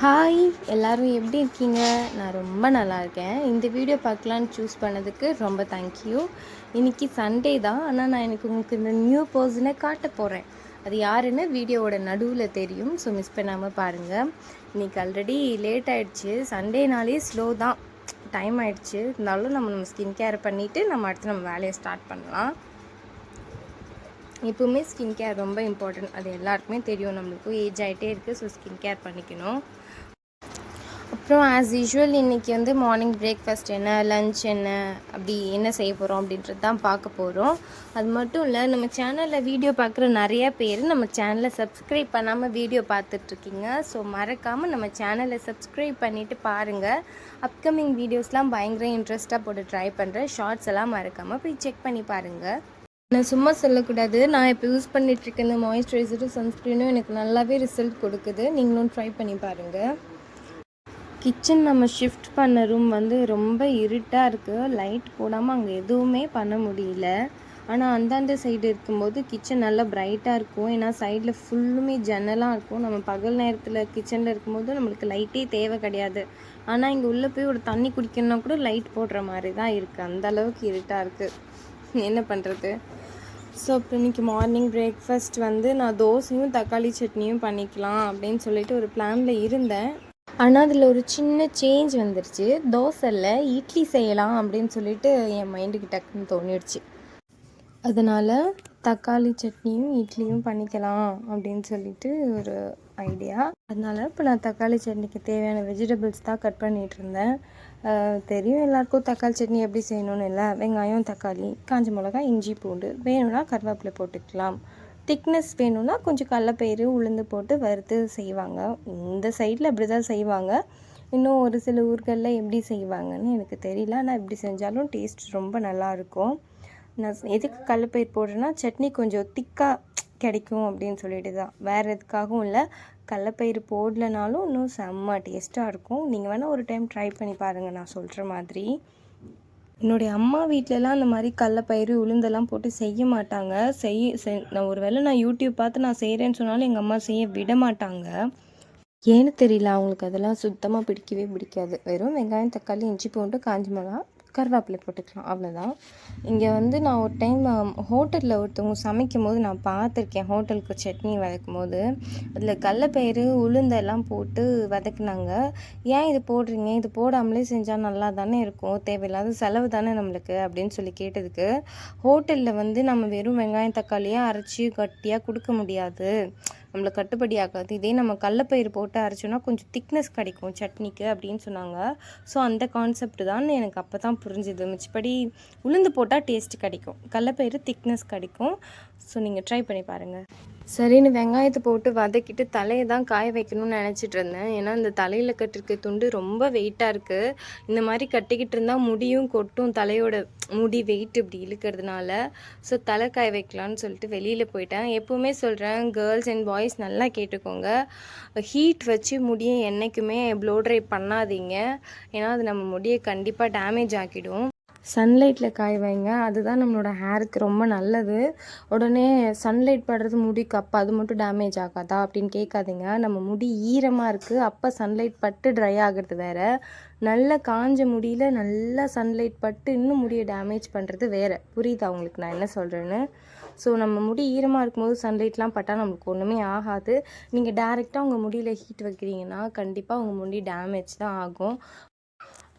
Hi எல்லோரும் எப்படி இருக்கீங்க? நான் ரொம்ப நல்லா இருக்கேன். இந்த வீடியோ பார்க்கலான்னு சூஸ் பண்ணதுக்கு ரொம்ப தேங்க்யூ. இன்றைக்கி சண்டே தான், ஆனால் நான் எனக்கு உங்களுக்கு இந்த நியூ பர்சனை காட்ட போகிறேன். அது யாருன்னு வீடியோவோட நடுவில் தெரியும். ஸோ மிஸ் பண்ணாமல் பாருங்கள். இன்றைக்கி ஆல்ரெடி லேட் ஆகிடுச்சு. சண்டேனாலே ஸ்லோ தான், டைம் ஆகிடுச்சு. இருந்தாலும் நம்ம ஸ்கின் கேர் பண்ணிவிட்டு நம்ம அடுத்து நம்ம வேலையை ஸ்டார்ட் பண்ணலாம். எப்போவுமே ஸ்கின் கேர் ரொம்ப இம்பார்ட்டன்ட். அது எல்லாருக்குமே தெரியும். நம்மளுக்கும் ஏஜ் ஆகிட்டே இருக்குது. ஸோ ஸ்கின் கேர் பண்ணிக்கணும். அப்புறம் ஆஸ் யூஷுவல் இன்றைக்கி வந்து மார்னிங் பிரேக்ஃபாஸ்ட் என்ன, லன்ச் என்ன, அப்படி என்ன செய்ய போகிறோம் அப்படின்றது தான் பார்க்க போகிறோம். அது மட்டும் இல்லை, நம்ம சேனலில் வீடியோ பார்க்குற நிறையா பேர் நம்ம சேனலை சப்ஸ்கிரைப் பண்ணாமல் வீடியோ பார்த்துட்ருக்கீங்க. ஸோ மறக்காமல் நம்ம சேனலை சப்ஸ்கிரைப் பண்ணிவிட்டு பாருங்கள். அப்கமிங் வீடியோஸ்லாம் பயங்கர இன்ட்ரெஸ்ட்டாக போட்டு ட்ரை பண்ணுறேன். ஷார்ட்ஸ் எல்லாம் மறக்காமல் போய் செக் பண்ணி பாருங்கள். நான் சும்மா சொல்லக்கூடாது. நான் இப்போ யூஸ் பண்ணிகிட்ருக்க இந்த மாய்ஸ்சரைசரும் சன்ஸ்க்ரீனும் எனக்கு நல்லாவே ரிசல்ட் கொடுக்குது. நீங்களும் ட்ரை பண்ணி பாருங்கள். கிச்சன் நம்ம ஷிஃப்ட் பண்ண ரூம் வந்து ரொம்ப இருட்டாக இருக்குது. லைட் போடாமல் அங்கே எதுவுமே பண்ண முடியல. ஆனால் அந்தாண்ட சைடு இருக்கும்போது கிச்சன் நல்லா பிரைட்டாக இருக்கும். ஏன்னா சைடில் ஃபுல்லுமே ஜன்னலாக இருக்கும். நம்ம பகல் நேரத்தில் கிச்சனில் இருக்கும்போது நம்மளுக்கு லைட்டே தேவை கிடையாது. ஆனால் இங்கே உள்ளே போய் ஒரு தண்ணி குடிக்கணுன்னா கூட லைட் போடுற மாதிரி தான் இருக்குது. அந்தளவுக்கு இருட்டாக இருக்குது. என்ன பண்ணுறது? ஸோ இப்போ இன்றைக்கி மார்னிங் பிரேக்ஃபாஸ்ட் வந்து நான் தோசையும் தக்காளி சட்னியும் பண்ணிக்கலாம் அப்படின்னு சொல்லிட்டு ஒரு பிளானில் இருந்தேன். ஆனால் அதில் ஒரு சின்ன சேஞ்ச் வந்துருச்சு. தோசையில் இட்லி செய்யலாம் அப்படின்னு சொல்லிட்டு என் மைண்டுக்கு டக்குன்னு தோணிடுச்சு. அதனால் தக்காளி சட்னியும் இட்லியும் பண்ணிக்கலாம் அப்படின்னு சொல்லிட்டு ஒரு ஐடியா. அதனால் இப்போ நான் தக்காளி சட்னிக்கு தேவையான வெஜிடபிள்ஸ் தான் கட் பண்ணிகிட்டு இருந்தேன். தெரியும் எல்லாருக்கும் தக்காளி சட்னி எப்படி செய்யணும்னு. இல்லை, வெங்காயம், தக்காளி, காஞ்ச மிளகாய், இஞ்சி, பூண்டு, வேணும்னா கருவேப்பிலை போட்டுக்கலாம். திக்னஸ் வேணும்னா கொஞ்சம் கடலப்பயிறு, உளுந்து போட்டு வறுத்து செய்வாங்க. இந்த சைடில் அப்படி தான் செய்வாங்க. இன்னும் ஒரு சில ஊர்களில் எப்படி செய்வாங்கன்னு எனக்கு தெரியல. ஆனால் இப்படி செஞ்சாலும் டேஸ்ட் ரொம்ப நல்லாயிருக்கும். நான் எதுக்கு கடலப்பயிறு போடுறேன்னா, சட்னி கொஞ்சம் திக்காக கிடைக்கும் அப்படின்னு சொல்லிட்டு தான். வேறு எதுக்காகவும் இல்லை. கடலப்பயிறு போடலனாலும் இன்னும் செம்ம டேஸ்ட்டாக இருக்கும். நீங்கள் வேணால் ஒரு டைம் ட்ரை பண்ணி பாருங்கள் நான் சொல்கிற மாதிரி. என்னுடைய அம்மா வீட்டிலலாம் அந்த மாதிரி கடலப்பயிறு, உளுந்தெல்லாம் போட்டு செய்ய மாட்டாங்க. நான் ஒரு வேளை நான் யூடியூப் பார்த்து நான் செய்கிறேன்னு சொன்னாலும் எங்கள் அம்மா செய்ய விட மாட்டாங்க. ஏன்னு தெரியல, அவங்களுக்கு அதெல்லாம் சுத்தமாக பிடிக்கவே பிடிக்காது. வெறும் வெங்காயம், தக்காளி, இஞ்சி, பூண்டு, காஞ்ச மிளகா, கருவேப்பிலை போட்டுக்கலாம், அவ்வளோதான். இங்கே வந்து நான் ஒரு டைம் ஹோட்டலில் ஒருத்தவங்க சமைக்கும் போது நான் பார்த்துருக்கேன். ஹோட்டலுக்கு சட்னி வதக்கும் போது அதில் கடலப்பயிறு, உளுந்தெல்லாம் போட்டு வதக்குனாங்க. ஏன் இது போடுறீங்க? இது போடாமலே செஞ்சால் நல்லா தானே இருக்கும், தேவையில்லாத செலவு தானே நம்மளுக்கு அப்படின்னு சொல்லி கேட்டதுக்கு, ஹோட்டலில் வந்து நம்ம வெறும் வெங்காயம் தக்காளியாக அரைச்சி கட்டியாக கொடுக்க முடியாது, நம்மளுக்கு கட்டுப்படி ஆகாது. இதே நம்ம கடலப்பயிறு போட்டு அரைச்சோன்னா கொஞ்சம் திக்னஸ் கிடைக்கும் சட்னிக்கு அப்படின்னு சொன்னாங்க. ஸோ அந்த கான்செப்ட் தான் எனக்கு அப்போ தான் புரிஞ்சுது. மிச்சப்படி உளுந்து போட்டால் டேஸ்ட் கிடைக்கும், கடலப்பயிறு திக்னஸ் கிடைக்கும். ஸோ நீங்கள் ட்ரை பண்ணி பாருங்கள். சரின்னு வெங்காயத்தை போட்டு வதக்கிட்டு தலையை தான் காய வைக்கணும்னு நினச்சிட்டு இருந்தேன். ஏன்னா இந்த தலையில் கட்டிருக்க துண்டு ரொம்ப வெயிட்டாக இருக்குது. இந்த மாதிரி கட்டிக்கிட்டு இருந்தால் முடியும் கொட்டும், தலையோட முடி வெயிட் இப்படி இழுக்கிறதுனால. ஸோ தலை காய வைக்கலான்னு சொல்லிட்டு வெளியில் போயிட்டேன். எப்போவுமே சொல்கிறேன், கேர்ள்ஸ் அண்ட் பாய்ஸ் நல்லா கேட்டுக்கோங்க. ஹீட் வச்சு முடியை என்றைக்குமே ப்ளோ ட்ரை பண்ணாதீங்க. ஏன்னா அது நம்ம முடியை கண்டிப்பாக டேமேஜ் ஆக்கிடும். சன்லைட்டில் காய வைங்க, அதுதான் நம்மளோட ஹேருக்கு ரொம்ப நல்லது. உடனே சன்லைட் படுறது முடிக்கு அப்போ அது மட்டும் டேமேஜ் ஆகாதா அப்படின்னு கேட்காதீங்க. நம்ம முடி ஈரமாக இருக்குது, அப்போ சன்லைட் பட்டு ட்ரை ஆகிறது வேறு. நல்ல காஞ்ச முடியில் நல்லா சன்லைட் பட்டு இன்னும் முடியை டேமேஜ் பண்ணுறது வேறு. புரியுதா உங்களுக்கு நான் என்ன சொல்கிறேன்னு? ஸோ நம்ம முடி ஈரமாக இருக்கும்போது சன்லைட்லாம் பட்டால் நம்மளுக்கு ஒன்றுமே ஆகாது. நீங்கள் டேரெக்டாக உங்கள் முடியில் ஹீட் வைக்கிறீங்கன்னா கண்டிப்பாக உங்கள் முடி டேமேஜ் தான் ஆகும்.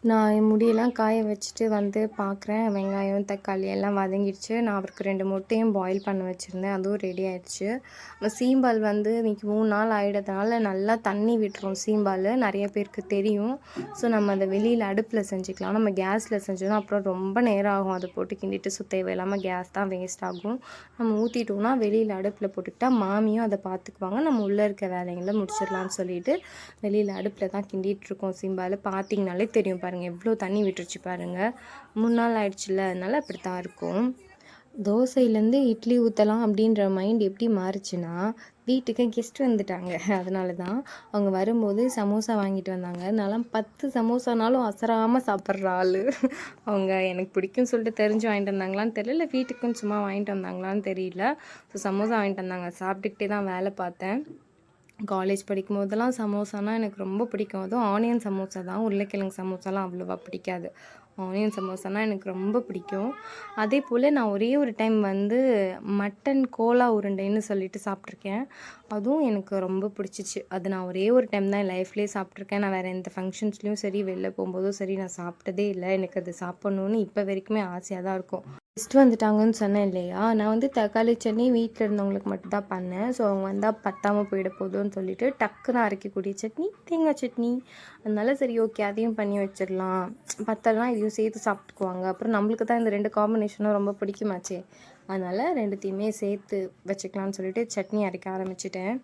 நான் என் முடியெல்லாம் காய வச்சுட்டு வந்து பார்க்குறேன், வெங்காயம், தக்காளி எல்லாம் வதங்கிடுச்சு. நான் அவருக்கு 2 முட்டையும் பாயில் பண்ண வச்சுருந்தேன், அதுவும் ரெடி ஆகிடுச்சு. சீம்பால் வந்து இன்றைக்கி 3 நாள் ஆகிடுறதுனால நல்லா தண்ணி விட்டுரும். சீம்பால் நிறைய பேருக்கு தெரியும். ஸோ நம்ம அதை வெளியில் அடுப்பில் செஞ்சுக்கலாம். நம்ம கேஸில் செஞ்சோன்னா அப்புறம் ரொம்ப நேரம் ஆகும், அதை போட்டு கிண்டிட்டு. தேவையில்லாமல் கேஸ் தான் வேஸ்ட் ஆகும். நம்ம ஊற்றிட்டோம்னா வெளியில் அடுப்பில் போட்டுக்கிட்டா மாமியும் அதை பார்த்துக்குவாங்க. நம்ம உள்ளே இருக்க வேலைங்களை முடிச்சிடலான்னு சொல்லிட்டு வெளியில் அடுப்பில் தான் கிண்டிகிட்ருக்கோம். சீம்பால் பார்த்திங்கனாலே தெரியும் பாருங்கள், எவ்வளோ தண்ணி விட்டுருச்சு பாருங்கள். 3 நாள் ஆயிடுச்சுல்ல, அதனால் அப்படி தான் இருக்கும். தோசையிலேருந்து இட்லி ஊற்றலாம் அப்படின்ற மைண்ட் எப்படி மாறுச்சுன்னா, வீட்டுக்கு கெஸ்ட் வந்துட்டாங்க. அதனால தான் அவங்க வரும்போது சமோசா வாங்கிட்டு வந்தாங்க. நான்லாம் 10 சமோசானாலும் அசராமல் சாப்பிட்ற ஆள். அவங்க எனக்கு பிடிக்கும்னு சொல்லிட்டு தெரிஞ்சு வாங்கிட்டு வந்தாங்களான்னு தெரியல, இல்லை வீட்டுக்குன்னு சும்மா வாங்கிட்டு வந்தாங்களான்னு தெரியல. ஸோ சமோசா வாங்கிட்டு வந்தாங்க. சாப்பிட்டுக்கிட்டே தான் வேலை பார்த்தேன். காலேஜ் படிக்கும்போதெல்லாம் சமோசானா எனக்கு ரொம்ப பிடிக்கும். அதுவும் ஆனியன் சமோசா தான். உருளைக்கிழங்கு சமோசாலாம் அவ்வளோவா பிடிக்காது. ஆனியன் சமோசானா எனக்கு ரொம்ப பிடிக்கும். அதேபோல் நான் ஒரே ஒரு டைம் வந்து மட்டன் கோலா உருண்டைன்னு சொல்லிட்டு சாப்பிட்ருக்கேன். அதுவும் எனக்கு ரொம்ப பிடிச்சிச்சு. அது நான் ஒரே ஒரு டைம் தான் என் லைஃப்லேயே சாப்பிட்ருக்கேன். நான் வேறு எந்த ஃபங்க்ஷன்ஸ்லேயும் சரி, வெளில போகும்போதும் சரி நான் சாப்பிட்டதே இல்லை. எனக்கு அது சாப்பிட்ணுன்னு இப்போ வரைக்குமே ஆசையாக தான் இருக்கும். கெஸ்ட் வந்துட்டாங்கன்னு சொன்னேன் இல்லையா, நான் வந்து தக்காளி சட்னி வீட்டில் இருந்தவங்களுக்கு மட்டும் தான் பண்ணேன். ஸோ அவங்க வந்தால் பத்தாமல் போயிட போதும்னு சொல்லிட்டு டக்குன்னு அரைக்கக்கூடிய சட்னி தேங்காய் சட்னி. அதனால சரி ஓகே அதையும் பண்ணி வச்சிடலாம். பத்தலைனா இதையும் சேர்த்து சாப்பிட்டுக்குவாங்க. அப்புறம் நம்மளுக்கு தான் இந்த 2 காம்பினேஷனும் ரொம்ப பிடிக்குமாச்சே. அதனால் 2த்தையுமே சேர்த்து வச்சுக்கலான்னு சொல்லிட்டு சட்னி அரைக்க ஆரம்பிச்சிட்டேன்.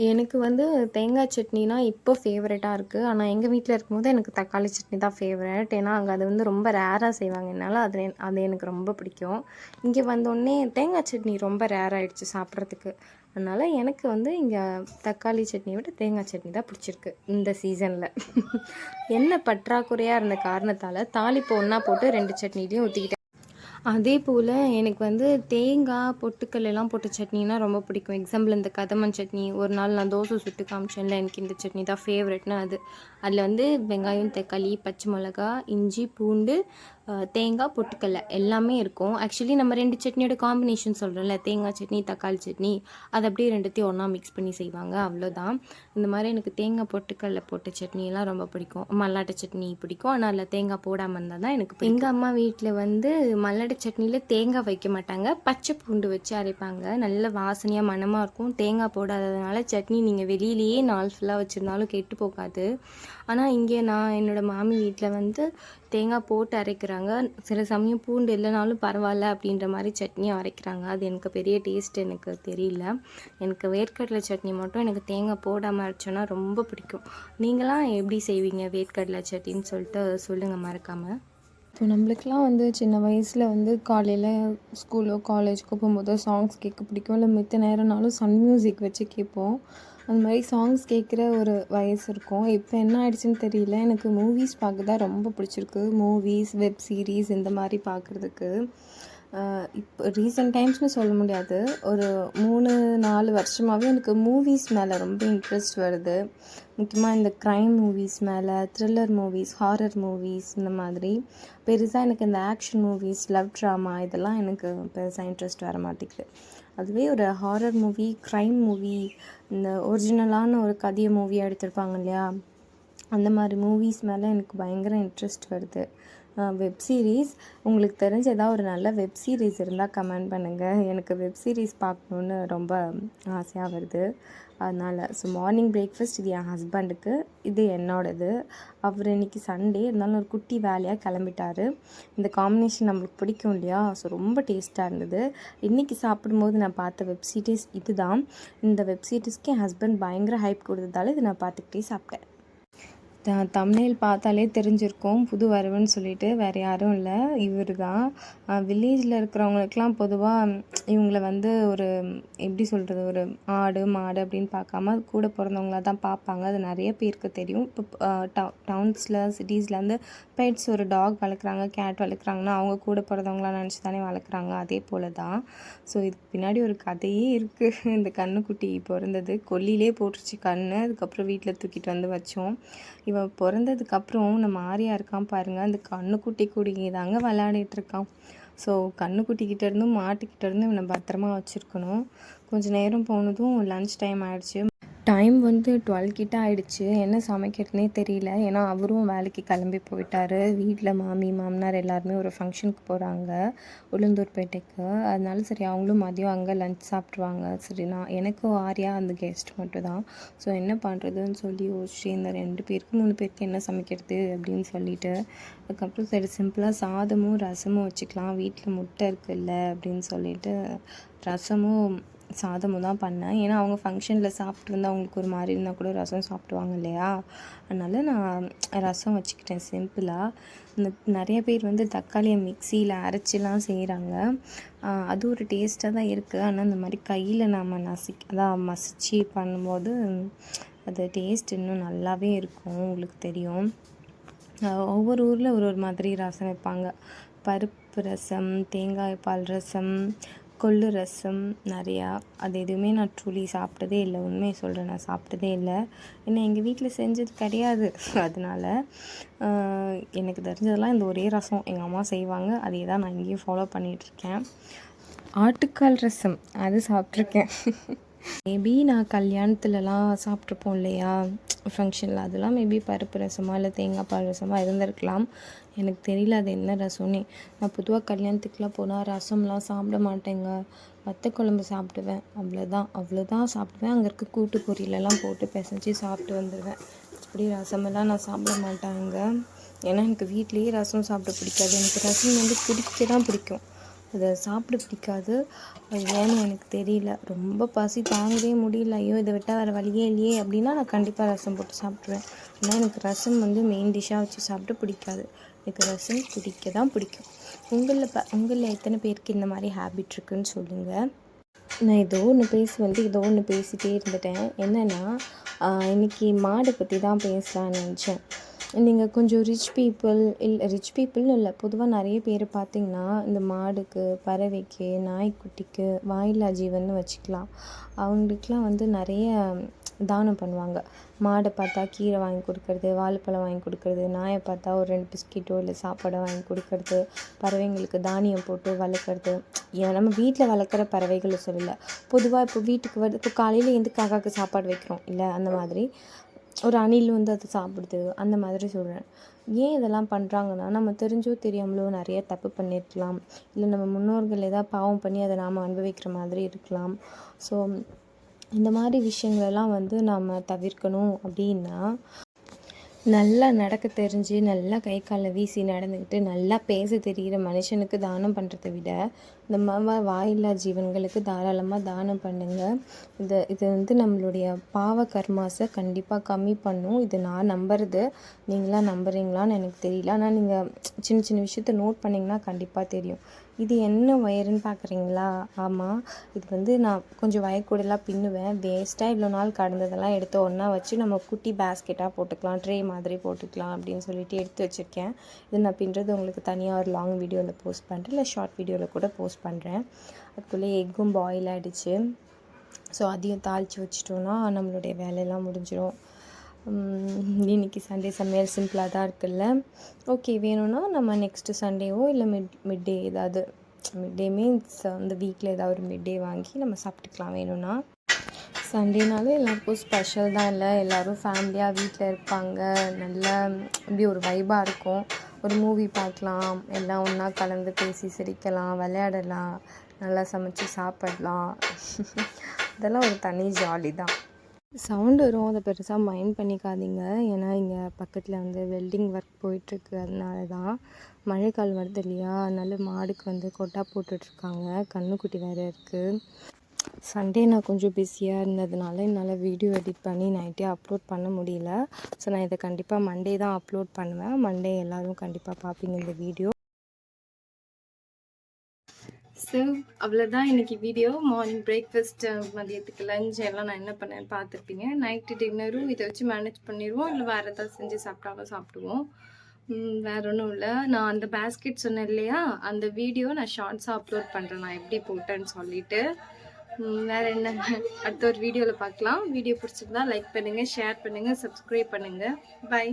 எனக்கு வந்து தேங்காய் சட்னினா இப்போ ஃபேவரட்டாக இருக்குது. ஆனால் எங்கள் வீட்டில் இருக்கும்போது எனக்கு தக்காளி சட்னி தான் ஃபேவரட். ஏன்னா அங்கே அது வந்து ரொம்ப ரேராக செய்வாங்க. என்னால் அது எனக்கு ரொம்ப பிடிக்கும். இங்கே வந்தோடனே தேங்காய் சட்னி ரொம்ப ரேர் ஆகிடுச்சு சாப்பிட்றதுக்கு. அதனால் எனக்கு வந்து இங்கே தக்காளி சட்னியை விட தேங்காய் சட்னி தான் பிடிச்சிருக்கு இந்த சீசனில். எண்ணெய் பற்றாக்குறையாக இருந்த காரணத்தால் தாளிப்பு ஒன்றா போட்டு 2 சட்னிலையும் ஊற்றிக்கிட்டேன். அதே போல் எனக்கு வந்து தேங்காய், பொட்டுக்கல்ல எல்லாம் போட்ட சட்னினா ரொம்ப பிடிக்கும். எக்ஸாம்பிள் இந்த கதமன் சட்னி. ஒரு நாள் நான் தோசை சுட்டு காமிச்சேன்ல, எனக்கு இந்த சட்னி தான் ஃபேவரெட்னு அது. அதில் வந்து வெங்காயம், தக்காளி, பச்சை மிளகா, இஞ்சி, பூண்டு, தேங்காய், பொட்டுக்கல்ல எல்லாமே இருக்கும். ஆக்சுவலி நம்ம 2 சட்னியோட காம்பினேஷன் சொல்கிறோம்ல, தேங்காய் சட்னி, தக்காளி சட்னி. அது அப்படியே 2த்தையும் ஒன்றா மிக்ஸ் பண்ணி செய்வாங்க, அவ்வளோதான். இந்த மாதிரி எனக்கு தேங்காய், பொட்டுக்கல்ல போட்ட சட்னியெல்லாம் ரொம்ப பிடிக்கும். மல்லாட்டை சட்னி பிடிக்கும். ஆனால் அதில் தேங்காய் போடாமல் இருந்தால் தான் எனக்கு பிடிக்கும். எங்கள் அம்மா வீட்டில் வந்து மல்லாட்டை சட்னியில் தேங்காய் வைக்க மாட்டாங்க. பச்சை பூண்டு வச்சு அரைப்பாங்க. நல்ல வாசனையாக மணமாக இருக்கும். தேங்காய் போடாததுனால சட்னி நீங்கள் வெளியிலேயே நாள் ஃபுல்லாக வச்சுருந்தாலும் கெட்டு போகாது. ஆனால் இங்கே நான் என்னோடய மாமி வீட்டில் வந்து தேங்காய் போட்டு அரைக்கிறாங்க. சில சமயம் பூண்டு இல்லைனாலும் பரவாயில்ல அப்படின்ற மாதிரி சட்னியும் அரைக்கிறாங்க. அது எனக்கு பெரிய டேஸ்ட் எனக்கு தெரியல. எனக்கு வேர்க்கடலை சட்னி மட்டும் எனக்கு தேங்காய் போடாமல் அரைச்சோன்னா ரொம்ப பிடிக்கும். நீங்களாம் எப்படி செய்வீங்க வேர்க்கடலை சட்னின்னு சொல்லிட்டு சொல்லுங்கள் மறக்காமல். இப்போ நம்மளுக்கெலாம் வந்து சின்ன வயசில் வந்து காலையில் ஸ்கூலோ காலேஜுக்கோ போகும்போது சாங்ஸ் கேட்க பிடிக்கும். இல்லை மித்த நேரம்னாலும் சன் மியூசிக் வச்சு கேட்போம். அந்த மாதிரி சாங்ஸ் கேட்குற ஒரு வயசு இருக்கும். இப்போ என்ன ஆயிடுச்சுன்னு தெரியல. எனக்கு மூவிஸ் பார்க்க தான் ரொம்ப பிடிச்சிருக்கு. மூவிஸ், வெப் சீரிஸ் இந்த மாதிரி பார்க்குறதுக்கு. இப்போ ரீசெண்ட் டைம்ஸ்னு சொல்ல முடியாது. ஒரு 3-4 வருஷமாகவே எனக்கு மூவிஸ் மேலே ரொம்ப இன்ட்ரெஸ்ட் வருது. முக்கியமாக இந்த க்ரைம் மூவிஸ் மேலே, த்ரில்லர் மூவிஸ், ஹாரர் மூவிஸ் இந்த மாதிரி. பெருசாக எனக்கு இந்த ஆக்ஷன் மூவிஸ், லவ் ட்ராமா இதெல்லாம் எனக்கு பெருசாக இன்ட்ரெஸ்ட் வர மாட்டேங்குது. அதுவே ஒரு ஹாரர் மூவி, க்ரைம் மூவி, இந்த ஒரிஜினலான ஒரு கதையை மூவியாக எடுத்திருப்பாங்க இல்லையா, அந்த மாதிரி மூவிஸ் மேலே எனக்கு பயங்கர இன்ட்ரெஸ்ட் வருது. வெப் சீரிஸ் உங்களுக்கு தெரிஞ்ச ஏதாவது ஒரு நல்ல வெப் சீரிஸ் இருந்தால் கமெண்ட் பண்ணுங்கள். எனக்கு வெப் சீரிஸ் பார்க்கணுன்னு ரொம்ப ஆசையாக வருது. அதனால் மார்னிங் பிரேக்ஃபாஸ்ட் இது என் ஹஸ்பண்டுக்கு, இது என்னோடது. அவர் இன்றைக்கி சண்டே இருந்தாலும் ஒரு குட்டி வேலையாக கிளம்பிட்டார். இந்த காம்பினேஷன் நம்மளுக்கு பிடிக்கும் இல்லையா, ஸோ ரொம்ப டேஸ்ட்டாக இருந்தது. இன்றைக்கி சாப்பிடும்போது நான் பார்த்த வெப் சீரிஸ் இது தான். இந்த வெப் சீரிஸ்க்கு என் ஹஸ்பண்ட் பயங்கர ஹைப் கொடுத்ததால இதை நான் பார்த்துக்கிட்டே சாப்பிட்டேன். தம்ப்நெயில் பார்த்தாலே தெரிஞ்சிருக்கும் புது வரவுன்னு சொல்லிட்டு. வேறு யாரும் இல்லை, இவர் தான். வில்லேஜில் இருக்கிறவங்களுக்கெலாம் பொதுவாக இவங்கள வந்து ஒரு எப்படி சொல்கிறது, ஒரு ஆடு மாடு அப்படின்னு பார்க்காம கூட பிறந்தவங்கள தான் பார்ப்பாங்க. அது நிறைய பேருக்கு தெரியும். இப்போ டவுன்ஸில் சிட்டிஸில் வந்து பெட்ஸ் ஒரு டாக் வளர்க்குறாங்க, கேட் வளர்க்குறாங்கன்னா அவங்க கூட பிறந்தவங்களாம் நினச்சி தானே வளர்க்குறாங்க. அதே போல் தான். ஸோ இதுக்கு பின்னாடி ஒரு கதையே இருக்குது. இந்த கன்றுக்குட்டி பிறந்தது கொல்லிலே போட்டுருச்சு கண். அதுக்கப்புறம் வீட்டில் தூக்கிட்டு வந்து வச்சோம். இவன் பிறந்ததுக்கப்புறம் நம்ம ஆரியா இருக்கான் பாருங்கள், அந்த கன்றுக்குட்டி கூடியே தாங்க விளையாடிட்டுருக்கான். ஸோ கன்றுக்குட்டிக்கிட்டேருந்தும் மாட்டுக்கிட்டேருந்தும் இவனை பத்திரமா வச்சுருக்கணும். கொஞ்சம் நேரம் போனதும் லன்ச் டைம் ஆகிடுச்சு. டைம் வந்து 12 கிட்ட ஆகிடுச்சு. என்ன சமைக்கிறதுனே தெரியல. ஏன்னா அவரும் வேலைக்கு கிளம்பி போயிட்டார். வீட்டில் மாமி மாமனார் எல்லாருமே ஒரு ஃபங்க்ஷனுக்கு போகிறாங்க உளுந்தூர்பேட்டைக்கு. அதனால சரி அவங்களும் மதியம் அங்கே லன்ச் சாப்பிட்ருவாங்க. சரி நான் எனக்கும் ஆரியா அந்த கெஸ்ட் மட்டும் தான். ஸோ என்ன பண்ணுறதுன்னு சொல்லி யோசிச்சு இந்த 2 பேருக்கு 3 பேருக்கு என்ன சமைக்கிறது அப்படின்னு சொல்லிட்டு, அதுக்கப்புறம் சரி சிம்பிளாக சாதமும் ரசமும் வச்சுக்கலாம், வீட்டில் முட்டை இருக்குல்ல அப்படின்னு சொல்லிட்டு ரசமும் சாதமும் தான் பண்ணேன். ஏன்னா அவங்க ஃபங்க்ஷனில் சாப்பிட்ருந்தா அவங்களுக்கு ஒரு மாதிரி இருந்தால் கூட ரசம் சாப்பிடுவாங்க இல்லையா, அதனால் நான் ரசம் வச்சுக்கிட்டேன் சிம்பிளாக. இந்த நிறைய பேர் வந்து தக்காளியை மிக்சியில் அரைச்சிலாம் செய்கிறாங்க. அது ஒரு டேஸ்ட்டாக தான் இருக்குது. ஆனால் இந்த மாதிரி கையில் நம்ம மசிச்சு பண்ணும்போது அது டேஸ்ட் இன்னும் நல்லாவே இருக்கும். உங்களுக்கு தெரியும், ஒவ்வொரு ஊரில் ஒரு ஒரு மாதிரி ரசம் வைப்பாங்க. பருப்பு ரசம், தேங்காய் பால் ரசம், கொள்ளு ரசம் நிறையா. அது எதுவுமே நான் ட்ரூலி சாப்பிட்டதே இல்லை. உண்மையை சொல்கிறேன், நான் சாப்பிட்டதே இல்லை. ஏன்னா எங்கள் வீட்டில் செஞ்சது கிடையாது. அதனால எனக்கு தெரிஞ்சதெல்லாம் இந்த ஒரே ரசம் எங்கள் அம்மா செய்வாங்க. அதே தான் நான் இங்கேயும் ஃபாலோ பண்ணிகிட்ருக்கேன். ஆட்டுக்கால் ரசம் அது சாப்பிட்ருக்கேன். மேபி நான் கல்யாணத்துலலாம் சாப்பிட்ருப்போம் இல்லையா, ஃபங்க்ஷனில், அதெல்லாம் மேபி பருப்பு ரசமா இல்லை தேங்காய் பால் ரசமாக இருந்திருக்கலாம். எனக்கு தெரியல அது என்ன ரசம்னே. நான் பொதுவாக கல்யாணத்துக்குலாம் போனால் ரசம்லாம் சாப்பிட மாட்டேங்க. வத்த குழம்பு சாப்பிடுவேன், அவ்வளோதான் சாப்பிடுவேன். அங்கே இருக்க கூட்டு பொரியலெல்லாம் போட்டு பிசைஞ்சு சாப்பிட்டு வந்துடுவேன். இப்படி ரசமெல்லாம் நான் சாப்பிட மாட்டாங்க. ஏன்னா எனக்கு வீட்லேயே ரசம் சாப்பிட பிடிக்காது. எனக்கு ரசம் வந்து பிடிக்க தான் பிடிக்கும், அதை சாப்பிட பிடிக்காது. அது ஏன்னு எனக்கு தெரியல. ரொம்ப பசி தாங்கவே முடியல, ஐயோ இதை விட்டால் வேறு வழியே இல்லையே அப்படின்னா நான் கண்டிப்பாக ரசம் போட்டு சாப்பிட்ருவேன். ஆனால் எனக்கு ரசம் வந்து மெயின் டிஷ்ஷாக வச்சு சாப்பிட பிடிக்காது. எனக்கு ரசம் பிடிக்க தான் பிடிக்கும். உங்களில் எத்தனை பேருக்கு இந்த மாதிரி ஹேபிட் இருக்குதுன்னு சொல்லுங்கள். நான் ஏதோ ஒன்று பேசிகிட்டே இருந்துட்டேன். என்னென்னா இன்றைக்கி மாடை பற்றி தான் பேசலான்னு நினச்சேன். நீங்கள் கொஞ்சம் ரிச் பீப்புள்னு இல்லை, பொதுவாக நிறைய பேர் பார்த்திங்கன்னா இந்த மாடுக்கு, பறவைக்கு, நாய்க்குட்டிக்கு, வாயில்லா ஜீவன்னு வச்சுக்கலாம், அவங்களுக்குலாம் வந்து நிறைய தானம் பண்ணுவாங்க. மாடை பார்த்தா கீரை வாங்கி கொடுக்கறது, வாழைப்பழம் வாங்கி கொடுக்கறது, நாயை பார்த்தா ஒரு 2 பிஸ்கெட்டோ இல்லை சாப்பாடோ வாங்கி கொடுக்கறது, பறவைங்களுக்கு தானியம் போட்டு வளர்க்குறது. நம்ம வீட்டில் வளர்க்குற பறவைகளை சொல்லலை, பொதுவாக இப்போ வீட்டுக்கு வருது. இப்போ காலையில் எந்த காக்காவுக்கு சாப்பாடு வைக்கிறோம் இல்லை, அந்த மாதிரி ஒரு அணில் வந்து அது சாப்பிடுது, அந்த மாதிரி சொல்கிறேன். ஏன் இதெல்லாம் பண்ணுறாங்கன்னா, நம்ம தெரிஞ்சோ தெரியாமலோ நிறைய தப்பு பண்ணியிருக்கலாம், இல்லை நம்ம முன்னோர்கள் ஏதாவது பாவம் பண்ணி அதை நாம் அனுபவிக்கிற மாதிரி இருக்கலாம். ஸோ இந்த மாதிரி விஷயங்களெல்லாம் வந்து நாம் தவிர்க்கணும் அப்படின்னா, நல்லா நடக்க தெரிஞ்சு, நல்லா கை காலை வீசி நடந்துக்கிட்டு, நல்லா பேச தெரிகிற மனுஷனுக்கு தானம் பண்ணுறதை விட இந்த வாயில்லா ஜீவன்களுக்கு தாராளமாக தானம் பண்ணுங்கள். இது வந்து நம்மளுடைய பாவ கர்மாஸை கண்டிப்பாக கம்மி பண்ணும். இது நான் நம்புறது. நீங்களாம் நம்புறீங்களான்னு எனக்கு தெரியல. ஆனால் நீங்கள் சின்ன சின்ன விஷயத்த நோட் பண்ணிங்கன்னா கண்டிப்பாக தெரியும். இது என்ன ஒயருன்னு பார்க்குறீங்களா? ஆமாம், இது வந்து நான் கொஞ்சம் வயர்கூடலாம் பின்னுவேன். வேஸ்ட்டாக இவ்வளோ நாள் கடந்ததெல்லாம் எடுத்து ஒன்றா வச்சு நம்ம குட்டி பேஸ்கெட்டாக போட்டுக்கலாம், ட்ரே மாதிரி போட்டுக்கலாம் அப்படின்னு சொல்லிட்டு எடுத்து வச்சுருக்கேன். இது நான் பின்னுறது உங்களுக்கு தனியாக ஒரு லாங் வீடியோவில் போஸ்ட் பண்ணுறேன், இல்லை ஷார்ட் வீடியோவில் கூட போஸ்ட் பண்ணுறேன். அதுக்குள்ளே எக்கும் பாயில் ஆகிடுச்சு. ஸோ அதையும் தாளித்து வச்சிட்டோன்னா நம்மளுடைய வேலையெல்லாம் முடிஞ்சிடும். இன்றைக்கி சண்டே சமையல் சிம்பிளாக தான் இருக்குல்ல. ஓகே, வேணும்னா நம்ம நெக்ஸ்ட்டு சண்டேவோ இல்லை மிட் டே ஏதாவது, மிட் டே மீன்ஸ் அந்த வீக்கில் ஏதாவது ஒரு மிட் டே வாங்கி நம்ம சாப்பிட்டுக்கலாம் வேணும்னா. சண்டேனாலே எல்லாருக்கும் ஸ்பெஷல் தான் இல்லை, எல்லோரும் ஃபேமிலியாக வீட்டில் இருப்பாங்க. நல்லா இப்படி ஒரு வைபாக இருக்கும். ஒரு மூவி பார்க்கலாம், எல்லாம் ஒன்றா கலந்து பேசி சிரிக்கலாம், விளையாடலாம், நல்லா சமைச்சு சாப்பிடலாம். இதெல்லாம் ஒரு தனி ஜாலி தான். சவுண்டு வரும், அதை பெருசாக மைண்ட் பண்ணிக்காதீங்க. ஏன்னா இங்கே பக்கத்தில் வந்து வெல்டிங் ஒர்க் போயிட்டுருக்கு, அதனால தான். மழைக்கால் வருது இல்லையா, அதனால மாடுக்கு வந்து கொட்டா போட்டுட்ருக்காங்க. கன்றுக்குட்டி வேறு இருக்குது. சண்டே நான் கொஞ்சம் பிஸியாக இருந்ததுனால என்னால் வீடியோ எடிட் பண்ணி நைட்டே அப்லோட் பண்ண முடியல. ஸோ நான் இதை கண்டிப்பாக மண்டே தான் அப்லோட் பண்ணுவேன். மண்டே எல்லோரும் கண்டிப்பாக பார்ப்பீங்க இந்த வீடியோ. ஸோ அவ்வளோதான் இன்றைக்கி வீடியோ. மார்னிங் பிரேக்ஃபாஸ்ட்டு, மதியத்துக்கு லஞ்ச் எல்லாம் நான் என்ன பண்ணேன்னு பார்த்துருப்பீங்க. நைட்டு டின்னரும் இதை வச்சு மேனேஜ் பண்ணிடுவோம், இல்லை வேறு ஏதாவது செஞ்சு சாப்பிட்டாலும் சாப்பிடுவோம். வேறு ஒன்றும் இல்லை. நான் அந்த பேஸ்கெட் சொன்னேன் இல்லையா, அந்த வீடியோ நான் ஷார்ட்ஸாக அப்லோட் பண்ணுறேன், நான் எப்படி போட்டேன்னு சொல்லிவிட்டு. வேறு என்ன, அடுத்த ஒரு வீடியோவில் பார்க்கலாம். வீடியோ பிடிச்சிருந்தா லைக் பண்ணுங்கள், ஷேர் பண்ணுங்கள், சப்ஸ்கிரைப் பண்ணுங்கள். பை.